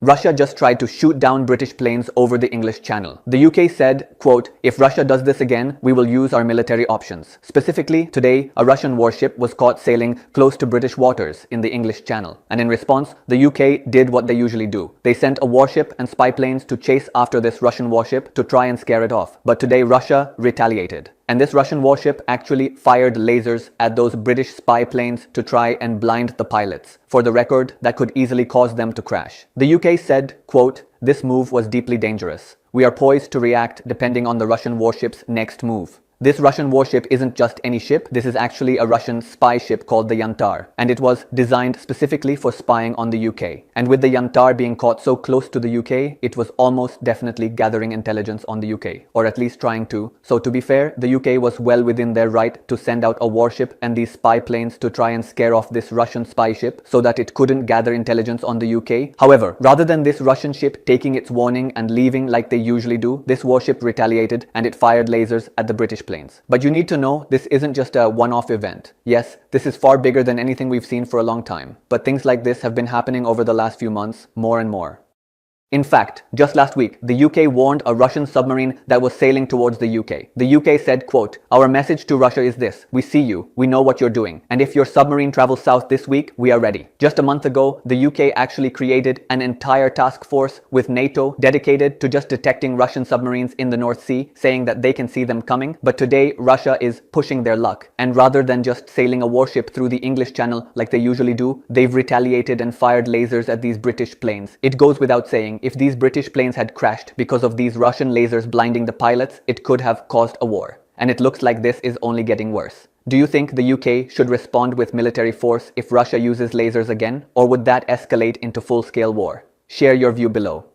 Russia just tried to shoot down British planes over the English Channel. The UK said, quote, "If Russia does this again, we will use our military options." Specifically, today, a Russian warship was caught sailing close to British waters in the English Channel. And in response, the UK did what they usually do. They sent a warship and spy planes to chase after this Russian warship to try and scare it off. But today, Russia retaliated. And this Russian warship actually fired lasers at those British spy planes to try and blind the pilots. For the record, that could easily cause them to crash. The UK said, quote, "This move was deeply dangerous. We are poised to react depending on the Russian warship's next move." This Russian warship isn't just any ship, this is actually a Russian spy ship called the Yantar, and it was designed specifically for spying on the UK. And with the Yantar being caught so close to the UK, it was almost definitely gathering intelligence on the UK, or at least trying to. So to be fair, the UK was well within their right to send out a warship and these spy planes to try and scare off this Russian spy ship so that it couldn't gather intelligence on the UK. However, rather than this Russian ship taking its warning and leaving like they usually do, this warship retaliated and it fired lasers at the British planes. But you need to know this isn't just a one-off event. Yes, this is far bigger than anything we've seen for a long time. But things like this have been happening over the last few months, more and more. In fact, just last week, the UK warned a Russian submarine that was sailing towards the UK. The UK said, quote, "Our message to Russia is this: we see you, we know what you're doing, and if your submarine travels south this week, we are ready." Just a month ago, the UK actually created an entire task force with NATO dedicated to just detecting Russian submarines in the North Sea, saying that they can see them coming. But today, Russia is pushing their luck, and rather than just sailing a warship through the English Channel like they usually do, they've retaliated and fired lasers at these British planes. It goes without saying, if these British planes had crashed because of these Russian lasers blinding the pilots, it could have caused a war. And it looks like this is only getting worse. Do you think the UK should respond with military force if Russia uses lasers again? Or would that escalate into full-scale war? Share your view below.